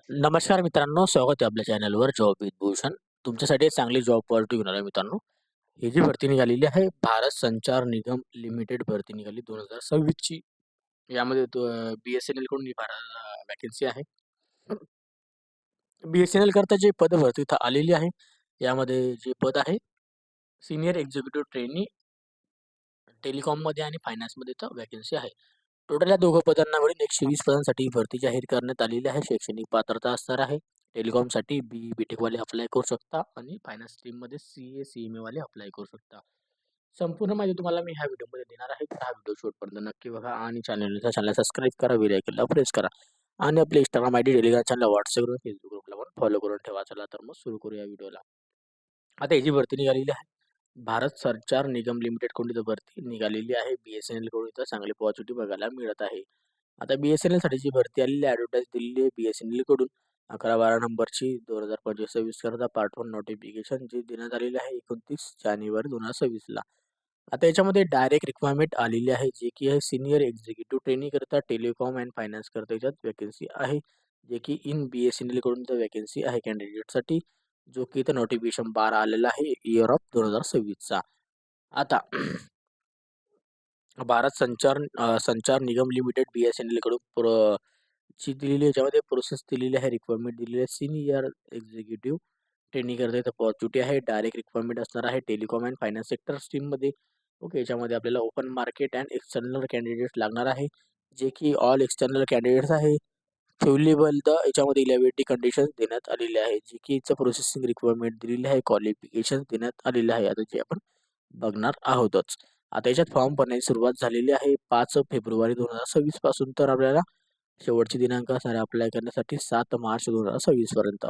नमस्कार मित्रांनो, स्वागत आहे आपल्या चॅनलवर जॉब विथ भूषण. तुमच्यासाठी एक चांगली जॉब ऑपॉर्च्युनिटी घेऊन आलो मित्रांनो. ही जी भरती निघालेली आहे, भारत संचार निगम लिमिटेड भरती निघाली 2026 ची. यामध्ये BSNL कडून ही वॅकन्सी आहे. BSNL करता जे पद भरती इथं आलेली आहे, यामध्ये जे पद आहे सीनियर एक्झिक्युटिव्ह ट्रेनी टेलिकॉममध्ये आणि फायनान्समध्ये इथं वॅकन्सी आहे. टोटल या दोघं पदांना मिळून 120 पदांसाठी भरती जाहीर करण्यात आलेली आहे. शैक्षणिक पात्रता असणार आहे. टेलिकॉमसाठी BTech वाले अप्लाय करू शकता आणि फायनान्स स्ट्रीममध्ये CA, CMA वाले अप्लाय करू शकता. संपूर्ण माहिती तुम्हाला मी ह्या व्हिडिओमध्ये देणार आहे. तर हा व्हिडिओ शेवटपर्यंत नक्की बघा आणि चॅनलला सबस्क्राईब करा, बेल आयकॉनला प्रेस करा आणि आपले Instagram ID, Telegram channel, WhatsApp group, Facebook ग्रुपला पण फॉलो करून ठेवा. चला तर मग सुरू करूया व्हिडिओला. आता ही जी भरती निघालेली आहे, भारत संचार निगम लिमिटेड कडून इथं भरती निघालेली आहे. BSNL कडून इथं चांगली पॉझिटिव्ह बघायला मिळत आहे. आता BSNL साठी जी भरती आलेली ॲडव्हर्टाइज दिलेली आहे BSNL कडून 11-12 नंबरची 2025-26 करता पार्ट 1 नोटिफिकेशन जी देण्यात आलेली आहे 29 जानेवारी 2026 ला. आता याच्यामध्ये डायरेक्ट रिक्वायरमेंट आलेली आहे, जे की आहे सीनियर एक्झिक्युटिव्ह ट्रेनिंग करता टेलिकॉम अँड फायनान्स करता याच्यात वॅकन्सी आहे, जे की इन BSNL कडून इथं वॅकन्सी आहे कॅन्डिडेटसाठी, जो की इथं नोटिफिकेशन 12 आलेला आहे इयर ऑफ 2026 चा. आता भारत संचार निगम लिमिटेड BSNL कडून जी दिलेली आहे, याच्यामध्ये प्रोसेस दिलेली आहे, रिक्वायरमेंट दिलेली आहे. सीनियर एक्झिक्युटिव्ह ट्रेनिंग करता इथं पॉझिटिव्हिटी आहे. डायरेक्ट रिक्वायरमेंट असणार आहे टेलिकॉम अँड फायनान्स सेक्टर स्ट्रीममध्ये. ओके, याच्यामध्ये आपल्याला open market and external candidates लागणार आहे, जे की ऑल एक्सटर्नल कॅन्डिडेट्स आहे. फेव्हरेबल द याच्यामध्ये इलिजिबिलिटी कंडिशन्स देण्यात आलेले आहे, जी की इथं प्रोसेसिंग रिक्वायरमेंट दिलेली आहे, क्वालिफिकेशन देण्यात आलेले आहे. आता जे आपण बघणार आहोतच. आता याच्यात फॉर्म भरण्याची सुरुवात झालेली आहे 5 फेब्रुवारी 2026 पासून. तर आपल्याला शेवटची दिनांक असणार आहे अप्लाय करण्यासाठी 7 मार्च 2026 पर्यंत.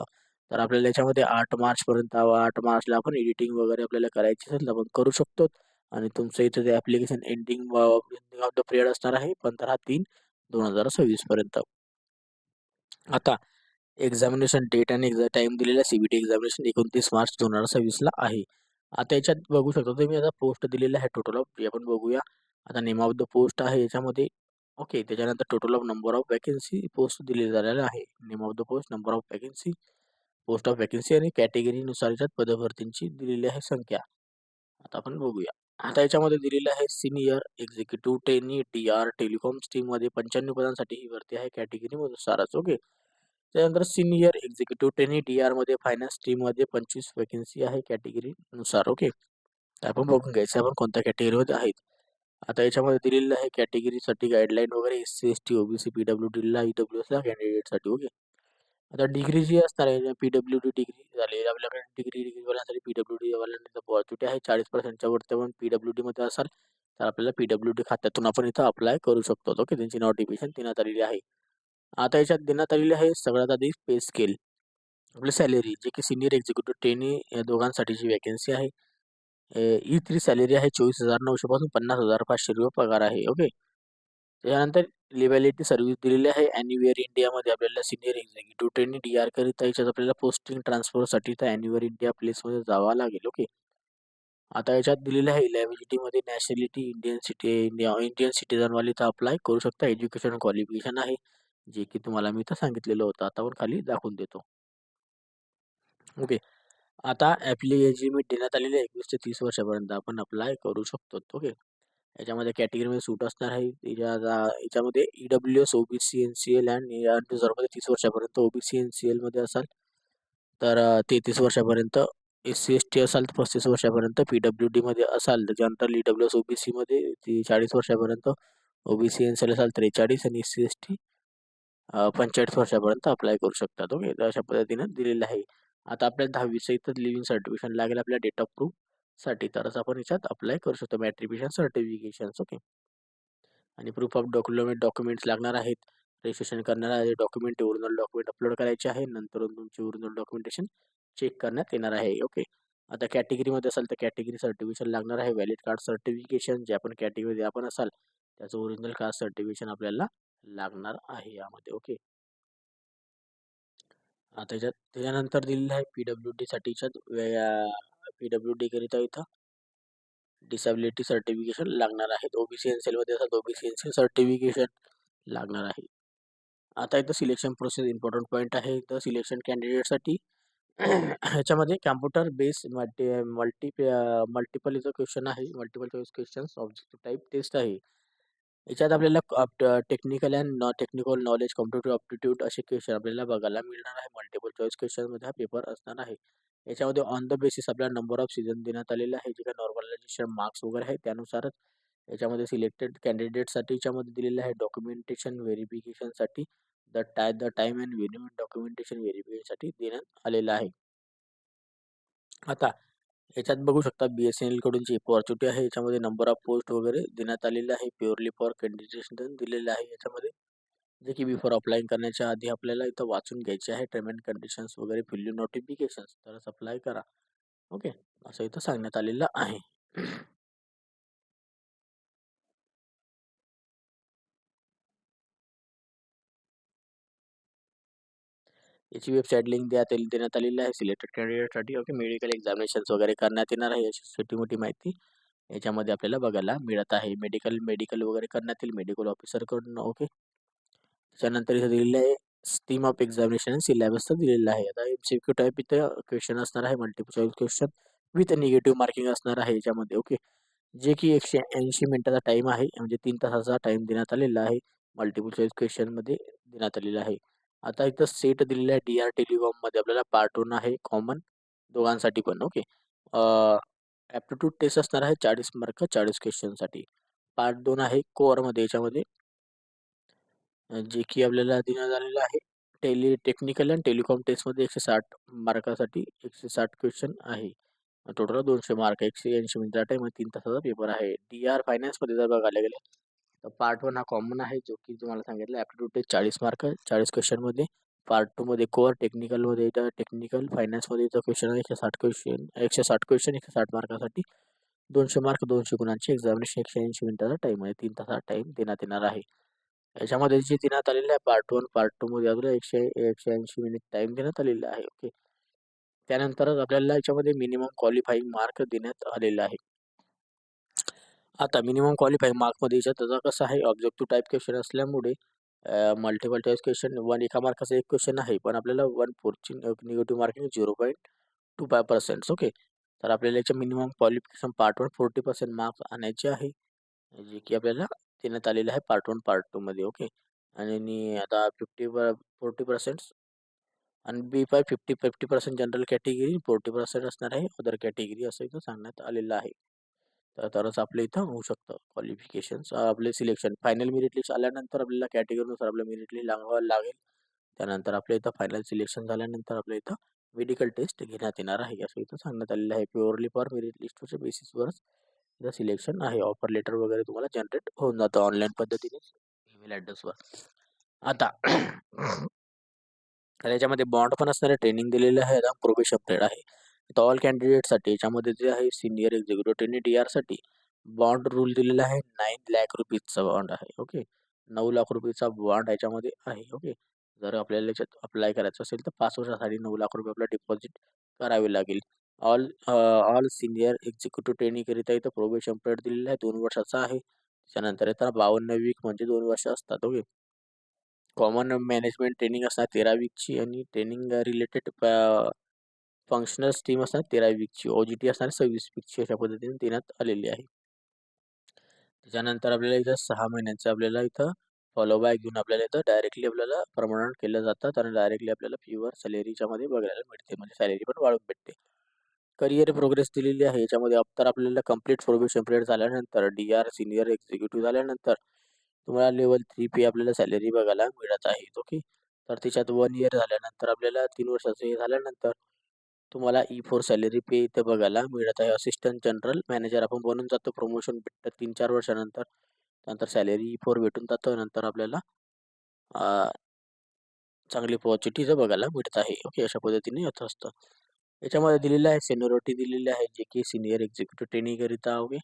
तर आपल्याला याच्यामध्ये 8 मार्च पर्यंत 8 मार्चला आपण एडिटिंग वगैरे आपल्याला करायची असेल तर आपण करू शकतो. आणि तुमचं इथं ते application ending of the period असणार आहे 15/3/2026 पर्यंत. आता एक्झामिनेशन डेट आणि टाइम दिलेला CBT एक्झामिनेशन 29 मार्च 2026 ला आहे. आता याच्यात बघू शकता तुम्ही, आता पोस्ट दिलेला आहे टोटल ऑफ, जे आपण बघूया. आता नेम ऑफ द पोस्ट आहे याच्यामध्ये. ओके, त्याच्यानंतर total of number of vacancy post दिले झालेला आहे. Name of the post, number of vacancy, post of vacancy आणि कॅटेगरीनुसार याच्यात पदभरतींची दिलेली आहे संख्या. आता आपण बघूया. आता याच्यामध्ये दिलेलं आहे senior executive trainee DR telecom स्ट्रीममध्ये 95 पदांसाठी ही भरती आहे कॅटेगरीनुसारच. ओके, त्यानंतर सीनियर एक्झिक्युटिव्ह ट्रेनी DR मध्ये फायनान्स स्ट्रीममध्ये 25 वॅकन्सी आहे कॅटेगरीनुसार. ओके, तर आपण बघून घ्यायचं आपण कोणत्या कॅटेगरीमध्ये आहेत. आता याच्यामध्ये दिलेलं आहे कॅटेगरीसाठी गाईडलाईन वगैरे SC ST OBC PWDला EWSला कॅन्डिडेटसाठी. ओके, आता डिग्री जी असणार आहे PWD डिग्री झाली आपल्याकडे. डिग्रीवाल्यांसाठी PWD वाल्यांना पॉझिटिव्हिटी आहे 40%च्या वरती. आपण PWD मध्ये असाल तर आपल्याला PWD खात्यातून आपण इथं अप्लाय करू शकतो. ओके, त्यांची नोटिफिकेशन देण्यात आलेली आहे. आता याच्यात देण्यात आलेली आहे सगळ्यात आधी पे स्केल, आपली सॅलरी, जे की सीनियर एक्झिक्युटिव्ह ट्रेनी या दोघांसाठीची वॅकन्सी आहे. E3 सॅलरी आहे 24,900 पासून 50,500 रुपये पगार आहे. ओके, त्याच्यानंतर लिबॅलिटी सर्व्हिस दिलेली आहे. अॅन्युअर इंडियामध्ये आपल्याला सीनियर एक्झिक्युटिव्ह ट्रेनी DR करिता याच्यात आपल्याला पोस्टिंग ट्रान्सफरसाठी तर अॅन्युअर इंडिया प्लेसमध्ये जावं लागेल. ओके, आता याच्यात दिलेलं आहे इलिजिबिलिटीमध्ये नॅशनॅलिटी इंडियन सिटिझनवाले इथं अप्लाय करू शकता. एज्युकेशन क्वालिफिकेशन आहे, जे की तुम्हाला मी इथं सांगितलेलं होतं. आता आपण खाली दाखवून देतो. ओके, आता एज लिमिट देण्यात आलेली आहे 21 ते 30 वर्षापर्यंत आपण अप्लाय करू शकतो. ओके, याच्यामध्ये कॅटेगरीमध्ये सूट असणार आहे. याच्यामध्ये EWS OBC NCL आणि अनरिझर्व्हमध्ये 30 वर्षापर्यंत. OBC NCL मध्ये असाल तर 33 वर्षापर्यंत. SC ST असाल तर 35 वर्षापर्यंत. PWD मध्ये असाल त्याच्यानंतर EWS OBC मध्ये 40 वर्षापर्यंत. OBC NCL असाल 43 आणि SC ST 45 वर्षापर्यंत अप्लाय करू शकतात. ओके, तर अशा पद्धतीने दिलेलं आहे. आता आपल्याला 10वीचं इथं लिव्हिंग सर्टिफिकेशन लागेल आपल्या डेट ऑफ प्रूफ साठी, तरच आपण याच्यात अप्लाय करू शकतो. Matriculation certifications. ओके, आणि प्रूफ ऑफ डॉक्युमेंट्स लागणार आहेत. रजिस्ट्रेशन करणारा डॉक्युमेंट, ओरिजिनल डॉक्युमेंट अपलोड करायचे आहे. नंतर तुमचे ओरिजिनल डॉक्युमेंटेशन चेक करण्यात येणार आहे. ओके, आता कॅटेगरीमध्ये असाल तर कॅटेगरी सर्टिफिकेशन लागणार आहे. व्हॅलिड कार्ड सर्टिफिकेशन, जे आपण कॅटेगरीमध्ये आपण असाल त्याचं ओरिजिनल कार्ड सर्टिफिकेशन आपल्याला लागणार आहे यामध्ये. ओके, त्याच्यानंतर दिलेलं आहे PWD साठीच्या PWD करिता इथं डिसॅबिलिटी सर्टिफिकेशन लागणार आहेत. OBC NCL मध्ये असाल OBC NCL सर्टिफिकेशन लागणार आहे. आता इथं सिलेक्शन प्रोसेस इम्पॉर्टंट पॉईंट आहे. इथं सिलेक्शन कॅन्डिडेटसाठी ह्याच्यामध्ये कॉम्प्युटर बेस मल्टिपल इथं क्वेश्चन आहे. Multiple choice questions objective type test आहे. याच्यात आपल्याला technical and technical knowledge, competitive aptitude असे क्वेश्चन आपल्याला बघायला मिळणार आहे. मल्टिपल चॉईस क्वेश्चनमध्ये हा पेपर असणार आहे. याच्यामध्ये ऑन द बेसिस आपल्याला नंबर ऑफ सीझन देण्यात आलेला आहे. जे काही नॉर्मलायझेशन मार्क्स वगैरे आहे त्यानुसारच याच्यामध्ये सिलेक्टेड कॅन्डिडेटसाठी याच्यामध्ये दिलेलं आहे. डॉक्युमेंटेशन व्हेरिफिकेशनसाठी the time and venue documentation व्हेरिफिकेशनसाठी देण्यात आलेलं आहे. आता याच्यात बघू शकता BSNL कडून जी अपॉर्च्युनिटी आहे याच्यामध्ये नंबर ऑफ पोस्ट वगैरे देण्यात आलेले आहे. प्युअरली फॉर कॅन्डिडेशन दिलेलं आहे याच्यामध्ये. जे की बिफोर अप्लाइंग करण्याच्या आधी आपल्याला इथं वाचून घ्यायचे आहे. टर्म अँड कंडिशन्स वगैरे फिल नोटिफिकेशन्स तरच अप्लाय करा. ओके. असं इथं सांगण्यात आलेलं आहे. याची वेबसाईट लिंक देण्यात आलेली आहे सिलेक्टेड कॅन्डिडेटसाठी. ओके. मेडिकल एक्झामिनेशन्स वगैरे करण्यात येणार आहे याची छोटी मोठी माहिती याच्यामध्ये आपल्याला बघायला मिळत आहे. मेडिकल मेडिकल वगैरे करण्यात येईल मेडिकल ऑफिसरकडून. ओके. त्याच्यानंतर इथं दिलेलं आहे स्टीम ऑफ एक्झामिनेशन सिलेबस तर दिलेला आहे. आता MCQ टाईप इथं क्वेश्चन असणार आहे. Multiple choice question with negative marking असणार आहे याच्यामध्ये. ओके. जे की 180 मिनिटाचा टाइम आहे. म्हणजे 3 तासाचा टाइम देण्यात आलेला आहे. मल्टिपल चॉईस क्वेश्चनमध्ये देण्यात आलेला आहे. आता इथं सेट दिलेला आहे DR टेलिकॉममध्ये आपल्याला पार्ट 1 आहे कॉमन दोघांसाठी पण. ओके. ॲप्टिट्यूड टेस्ट असणार आहे 40 मार्क 40 क्वेश्चनसाठी. पार्ट 2 आहे कोअरमध्ये याच्यामध्ये जे की आपल्याला देण्यात आलेलं आहे. टेक्निकल अँड टेलिकॉम टेस्टमध्ये 160 मार्कासाठी 160 क्वेश्चन आहे. टोटल 200 मार्क 180 मिनिटाचा टाइम 3 तासाचा पेपर आहे. DR फायनान्समध्ये जर बघायला गेलं तर पार्ट 1 हा कॉमन आहे जो की तुम्हाला सांगितलं ॲप्टिट्यूड टेस्ट 40 मार्क 40 क्वेश्चनमध्ये. पार्ट 2 मध्ये कोअर टेक्निकलमध्ये टेक्निकल फायनान्समध्ये क्वेश्चन आहे 160 क्वेश्चन 160 मार्कासाठी 200 मार्क 200 गुणांची एक्झामिनेशन 180 मिनिटाचा टाइम आहे. 3 तासाचा टाइम देण्यात येणार आहे. याच्यामध्ये जे देण्यात आलेलं आहे पार्ट 1 पार्ट 2 मध्ये आपल्याला 180 मिनिट टाइम देण्यात आलेला आहे. ओके. त्यानंतरच आपल्याला याच्यामध्ये मिनिमम क्वालिफाईंग मार्क देण्यात आलेला आहे. आता मिनिमम क्वालिफाईंग मार्कमध्ये याच्यात त्याचा कसं आहे ऑब्जेक्टिव्ह टाईप क्वेश्चन असल्यामुळे मल्टिपल चॉईस क्वेश्चन एका मार्काचा एक क्वेश्चन आहे पण आपल्याला 1/4ची निगेटिव्ह मार्किंग 0.25%. ओके. तर आपल्याला याच्या मिनिमम क्वालिफिकेशन पार्ट 1 40% मार्क्स आणायचे आहे. जे की आपल्याला देण्यात आलेलं आहे पार्ट 1 पार्ट 2 मध्ये. ओके. आणि आता 40% आणि B5 50% जनरल कॅटेगरी 40% असणार आहे अदर कॅटेगरी असं इथं सांगण्यात आलेलं आहे. तरच आपल्या इथं होऊ शकतं क्वालिफिकेशन्स आपले सिलेक्शन फायनल मेरिट लिस्ट आल्यानंतर आपल्याला कॅटेगरीनुसार आपलं मेरिट लिस्ट लावावं लागेल. त्यानंतर आपल्या इथं फायनल सिलेक्शन झाल्यानंतर आपल्या इथं मेडिकल टेस्ट घेण्यात येणार आहे असं इथं सांगण्यात आलेलं आहे. प्युअरली फॉर मेरिट लिस्टच्या बेसिसवरच इथं सिलेक्शन आहे. ऑफर लेटर वगैरे तुम्हाला जनरेट होऊन जातं ऑनलाईन पद्धतीने ईमेल ॲड्रेसवर. आता तर याच्यामध्ये बॉन्ड पण असणारे ट्रेनिंग दिलेलं आहे. आता प्रोबेशन पिरियड आहे. तर ऑल कॅन्डिडेटसाठी याच्यामध्ये जे आहे सिनियर एक्झिक्युटिव्ह ट्रेनी DR साठी बॉन्ड रूल दिलेला आहे. 9 लाख रुपीजचा बॉन्ड आहे. ओके. 9 लाख रुपयेचा बॉन्ड याच्यामध्ये आहे. ओके. जर आपल्याला याच्यात अप्लाय करायचं असेल तर 5 वर्षासाठी 9 लाख रुपये आपल्याला डिपॉझिट करावे लागेल. ऑल सिनियर एक्झिक्युटिव्ह ट्रेनीकरिता इथं प्रोबेशन पिरियड दिलेला आहे 2 वर्षाचा आहे. त्याच्यानंतर येताना 52 वीक म्हणजे 2 वर्ष असतात. ओके. कॉमन मॅनेजमेंट ट्रेनिंग असणार 13 वीकची आणि ट्रेनिंग रिलेटेड फंक्शनल स्ट्रीम असणार 13 वीकची. OJT असणार 26 वीकची अशा पद्धतीने देण्यात आलेली आहे. त्याच्यानंतर आपल्याला इथं 6 महिन्यांचं आपल्याला इथं फॉलो बॅक घेऊन आपल्याला इथं डायरेक्टली आपल्याला परमनंट केलं जातात आणि डायरेक्टली आपल्याला प्युअर सॅलरीच्या मध्ये बघायला मिळते म्हणजे सॅलरी पण वाढून भेटते. करिअर प्रोग्रेस दिलेली आहे याच्यामध्ये तर आपल्याला कंप्लीट प्रोबेशन पिरियड झाल्यानंतर DR सिनियर एक्झिक्युटिव्ह झाल्यानंतर तुम्हाला लेवल 3 पे आपल्याला सॅलरी बघायला मिळत आहे. ओके. तर त्याच्यात 1 इयर झाल्यानंतर आपल्याला 3 वर्षाचं हे झाल्यानंतर तुम्हाला E4 सॅलरी पे इथे बघायला मिळत आहे. असिस्टंट जनरल मॅनेजर आपण बनून जातो. प्रमोशन भेटतं 3-4 वर्षानंतर. नंतर सॅलरी E4 भेटून जातं. नंतर आपल्याला चांगली अपॉर्च्युनिटी बघायला मिळत आहे. ओके. अशा पद्धतीने होत असतं. याच्यामध्ये दिलेलं आहे सेनियोरिटी दिलेली आहे जे की सिनियर एक्झिक्युटिव्ह ट्रेनीकरिता. ओके.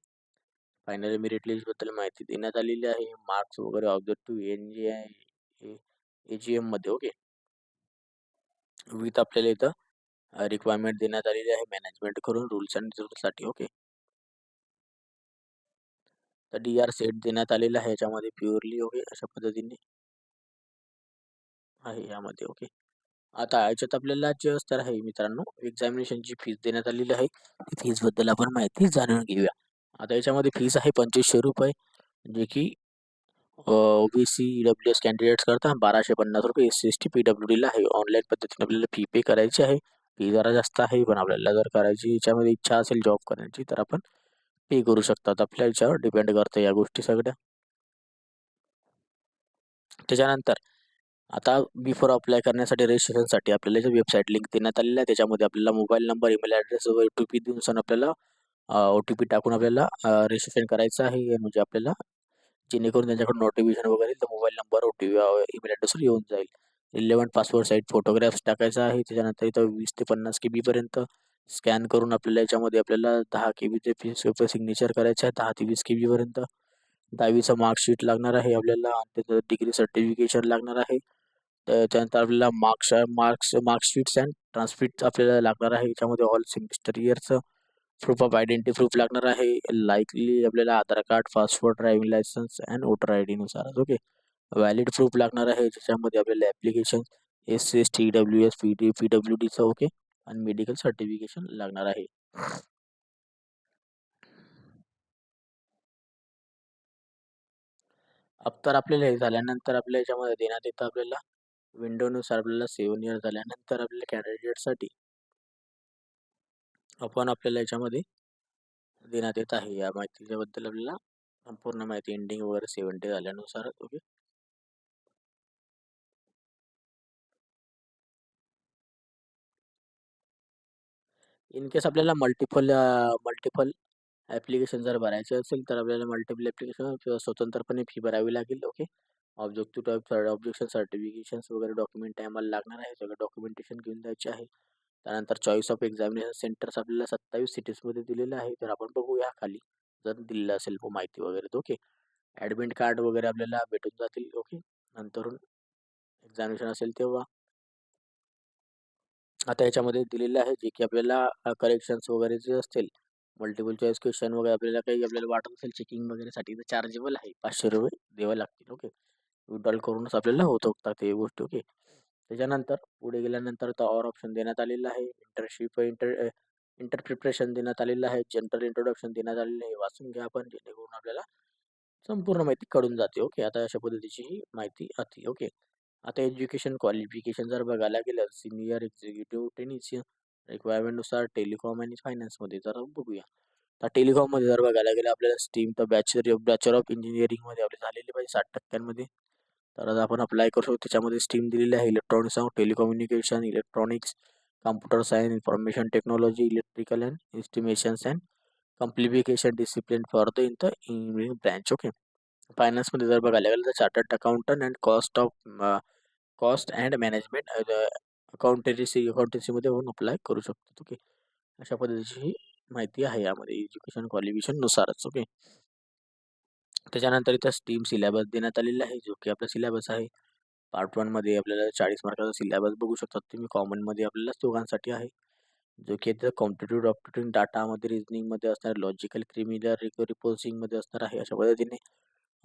फायनल मेरिट लिस्टबद्दल माहिती देण्यात आलेली आहे. मार्क्स वगैरे ऑब्जेक्टिव्ह AGM मध्ये. ओके. विथ आपल्याला इथं रिक्वायरमेंट देण्यात आलेली आहे मॅनेजमेंट करून रूल्स अँड रिझल्टसाठी. ओके. तर DR सेट देण्यात आलेला आहे याच्यामध्ये प्युअरली. ओके. अशा पद्धतीने आहे यामध्ये. ओके. आता याच्यात आपल्याला जे असणार आहे मित्रांनो, एक्झामिनेशनची फीस देण्यात आलेली आहे. फीसबद्दल आपण माहिती जाणून घेऊया. आता याच्यामध्ये फीस आहे ₹2500, जे की ओबीसी, ईडब्ल्यूएस कॅन्डिडेट्स करता ₹1250, एस-सी-एस-टी, पीडब्ल्यूडीला आहे. ऑनलाईन पद्धतीने आपल्याला फी पे करायची आहे. फी जरा जास्त आहे, पण आपल्याला जर करायची याच्यामध्ये इच्छा असेल जॉब करण्याची, तर आपण पे करू शकतात. आपल्या याच्यावर डिपेंड करतं या गोष्टी सगळ्या. त्याच्यानंतर आता बिफोर अप्लाय करण्यासाठी रजिस्ट्रेशनसाठी आपल्याला जे वेबसाईट लिंक देण्यात आलेली आहे, त्याच्यामध्ये आपल्याला मोबाईल नंबर, ईमेल ॲड्रेस व ओ-टी-पी देऊन सण आपल्याला ओ-टी-पी टाकून आपल्याला रजिस्ट्रेशन करायचं आहे. म्हणजे आपल्याला जेणेकरून त्यांच्याकडून नोटिफिकेशन वगैरे तर मोबाईल नंबर, ओ-टी-पी, ईमेल ॲड्रेसवर येऊन जाईल. रिलेव्हंट पासपोर्ट साईज फोटोग्राफ्स टाकायचा आहे. त्याच्यानंतर इथं 20 ते 50 केबी पर्यंत स्कॅन करून आपल्याला याच्यामध्ये आपल्याला 10 केबीचे सिग्नेचर करायचे आहे. 10 ते 20 केबीपर्यंत. 10वीचं मार्कशीट लागणार आहे आपल्याला आणि त्याचं डिग्री सर्टिफिकेशन लागणार आहे. त्याच्यानंतर आपल्याला मार्कशीट्स अँड ट्रान्सक्रिप्ट आपल्याला लागणार आहे. याच्यामध्ये ऑल सेमिस्टर इयरचं प्रूफ ऑफ आयडेंटिटी प्रूफ लागणार आहे. लाईकली आपल्याला Aadhaar card, passport, driving licence and voter I डीनुसार. ओके. व्हॅलिड प्रूफ लागणार आहे. ज्याच्यामध्ये आपल्याला ॲप्लिकेशन, एस-सी-एस-टी, ईडब्ल्यू-एस, पीडब्ल्यू-डीचं ओके आणि मेडिकल सर्टिफिकेशन लागणार आहे. तर आपल्याला हे झाल्यानंतर आपल्या याच्यामध्ये देण्यात येतं आपल्याला विंडोनुसार आपल्याला 7 इयर झाल्यानंतर आपल्याला कॅन्डिडेटसाठी आपण आपल्याला याच्यामध्ये देण्यात येत आहे. या माहितीच्याबद्दल आपल्याला संपूर्ण माहिती एंडिंग वगैरे 70 झाल्यानुसार. ओके. इन केस आपल्याला मल्टिपल ॲप्लिकेशन जर भरायचे असेल, तर आपल्याला मल्टिपल ॲप्लिकेशन किंवा स्वतंत्रपणे फी भरावी लागेल. Okay. Objective type objection certifications वगैरे डॉक्युमेंट आम्हाला लागणार आहे. सगळं डॉक्युमेंटेशन घेऊन जायचे आहे. त्यानंतर चॉईस ऑफ एक्झामिनेशन सेंटर्स आपल्याला 27 सिटीजमध्ये दिलेलं आहे. तर आपण बघूया खाली जर दिलेलं असेल माहिती वगैरे तर. ओके. ॲडमिट कार्ड वगैरे आपल्याला भेटून जातील. ओके. नंतरून एक्झामिनेशन असेल तेव्हा. आता याच्यामध्ये दिलेलं आहे जे की आपल्याला करेक्शन्स वगैरे जे असतील, मल्टिपल चॉईस क्वेश्चन वगैरे आपल्याला काही आपल्याला वाटत असेल चेकिंग वगैरेसाठी तर चार्जेबल आहे. ₹500 द्यावे लागतील. ओके. विथड्रॉल करूनच आपल्याला होत होतात ते गोष्टी. ओके. त्याच्यानंतर पुढे गेल्यानंतर तो ऑर ऑप्शन देण्यात आलेला आहे. इंटर प्रिपरेशन देण्यात आलेलं आहे. जनरल इंट्रोडक्शन देण्यात आलेलं आहे. वाचून घ्या आपण जेणेकरून आपल्याला संपूर्ण माहिती कळून जाते. ओके. आता अशा पद्धतीची ही माहिती होती. ओके. आता एज्युकेशन क्वालिफिकेशन जर बघायला गेलं सीनियर एक्झिक्युटिव्ह टेक्निशियन रिक्वायरमेंटनुसार टेलिकॉम आणि फायनान्समध्ये जर बघूया. तर टेलिकॉममध्ये जर बघायला गेलं आपल्याला स्ट्रीम तर बॅचलर ऑफ इंजिनिअरिंगमध्ये आपले झालेले पाहिजे 60% तर आता आपण अप्लाय करू शकतो. त्याच्यामध्ये स्ट्रीम दिलेली आहे electronics of telecommunication, electronics, computer science, information technology, electrical and estimations and कम्प्लिफिकेशन discipline for the in the engineering branch. Okay. फायनान्समध्ये जर बघायला गेलं तर chartered accountant and cost and management अकाउंटन्सीमध्ये होऊन अप्लाय करू शकतो. ओके. अशा पद्धतीची ही माहिती आहे यामध्ये एज्युकेशन क्वालिफिकेशन नुसारच. ओके. त्याच्यानंतर इथं स्ट्रीम सिलेबस देण्यात आलेला आहे जो की आपला सिलेबस आहे. पार्ट 1 मध्ये आपल्याला 40 मार्काचा सिलेबस बघू शकतात तुम्ही. कॉमनमध्ये आपल्याला दोघांसाठी आहे. जो की इथं कॉम्पिटिटिव्ह डॉक्टरिंग डाटामध्ये रिझनिंगमध्ये असणार, लॉजिकल क्रिमिनल रिपोर्टिंगमध्ये असणार आहे अशा पद्धतीने.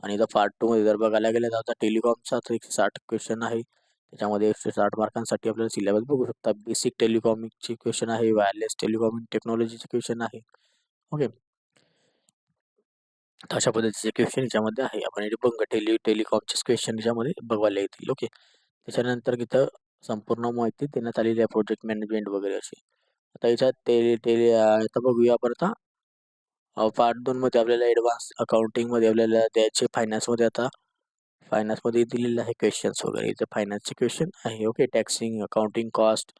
आणि इथं पार्ट 2 मध्ये जर बघायला गेलं तर आता टेलिकॉमचा 160 क्वेश्चन आहे. त्याच्यामध्ये 160 मार्कांसाठी आपल्याला सिलेबस बघू शकता. बेसिक टेलिकॉमिकचे क्वेश्चन आहे, वायरलेस टेलिकॉमिक टेक्नॉलॉजीचे क्वेश्चन आहे. ओके. तर अशा पद्धतीचे क्वेश्चन याच्यामध्ये आहे. आपण इथे बघ टेलिकॉमचेच क्वेश्चन याच्यामध्ये बघायला येतील. ओके. त्याच्यानंतर इथं संपूर्ण माहिती देण्यात आलेली आहे प्रोजेक्ट मॅनेजमेंट वगैरे अशी. आता याच्यात टेली टेली आता बघूया आपण आता पार्ट 2 मध्ये आपल्याला ॲडव्हान्स अकाउंटिंगमध्ये आपल्याला द्यायचे फायनान्समध्ये आता फायनान्समध्ये दिलेले आहे क्वेश्चन्स वगैरे. इथे फायनान्सचे क्वेश्चन आहे. ओके. टॅक्सिंग, अकाउंटिंग कॉस्ट,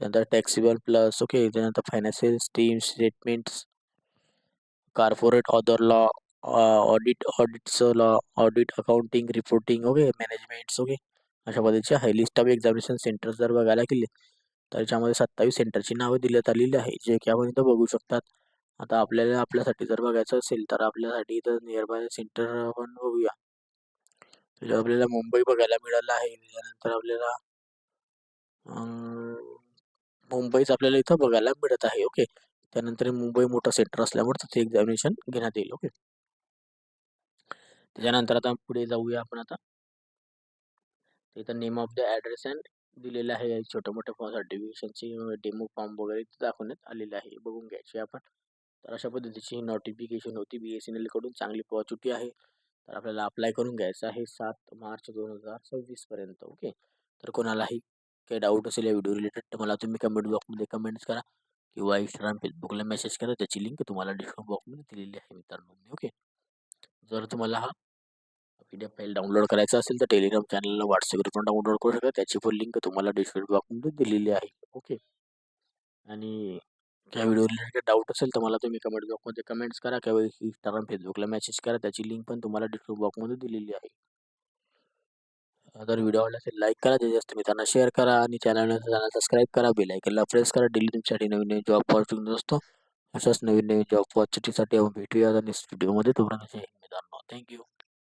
त्यानंतर टॅक्सेबल प्लस. ओके. त्यानंतर financial streams, statements, corporate other law, ऑडिटचं law, audit, accounting, reporting. Okay. Managements. Okay. अशा पद्धतीचे आहे. लिस्ट ऑफ एक्झामिनेशन सेंटर्स जर बघायला गेले तर याच्यामध्ये 27 सेंटरची नावं देण्यात आलेली आहे जे की आपण इथं बघू शकतात. आता आपल्याला आपल्यासाठी जर बघायचं असेल तर आपल्यासाठी इथं नियरबाय सेंटर आपण बघूया. त्याच्यात आपल्याला मुंबई बघायला मिळालं आहे. त्याच्यानंतर आपल्याला मुंबईच आपल्याला इथं बघायला मिळत आहे. ओके. त्यानंतर मुंबई मोठं सेंटर असल्यामुळे तिथे एक्झामिनेशन घेण्यात येईल. ओके. त्याच्यानंतर आता पुढे जाऊया आपण आता इथं name of the address and दिलेलं आहे. छोट्या-मोठ्या फॉर्म सर्टिफिकेशनची डेमो फॉर्म वगैरे इथे दाखवण्यात आलेले आहे. बघून घ्यायची आपण. तर अशा पद्धतीची नोटिफिकेशन होती BSNL कडून. चांगली पॉझिटिव्ह आहे. तर आपल्याला अप्लाय करून घ्यायचं आहे 7 मार्च 2026 पर्यंत. ओके. तर कोणालाही काही डाऊट असेल या व्हिडिओ रिलेटेड तर मला तुम्ही कमेंट बॉक्समध्ये कमेंट्स करा किंवा Instagram, Facebookला मेसेज करा. त्याची लिंक तुम्हाला डिस्क्रिप्शन बॉक्समध्ये दिलेली आहे मित्रांनो. ओके. जर तुम्हाला हा PDF फाईल डाउनलोड करायचा असेल तर टेलिग्राम चॅनलला WhatsAppवर पण डाउनलोड करू शकता. त्याची पण लिंक तुम्हाला डिस्क्रिप्शन बॉक्समध्ये दिलेली आहे. ओके. आणि त्या व्हिडिओ रिलेटेड डाऊट असेल तर मला तुम्ही कमेंट बॉक्समध्ये कमेंट्स करा किंवा Instagram, Facebookला मेसेज करा. त्याची लिंक पण तुम्हाला डिस्क्रिप्शन बॉक्समध्ये दिलेली आहे. जर व्हिडिओ आवडला असेल लाईक करा, जास्तीत जास्त मित्रांना शेअर करा आणि चॅनल सबस्क्राईब करा. बेल आयकॉनला प्रेस करा. डेली तुमच्यासाठी नवीन-नवीन जॉब अपॉर्च्युनिटी असतो. अशाच नवीन-नवीन जॉब अपॉर्च्युनिटीसाठी आपण भेटूया नेक्स्ट व्हिडिओमध्ये. तोपर्यंत जय हिंद मित्रांनो. Thank you.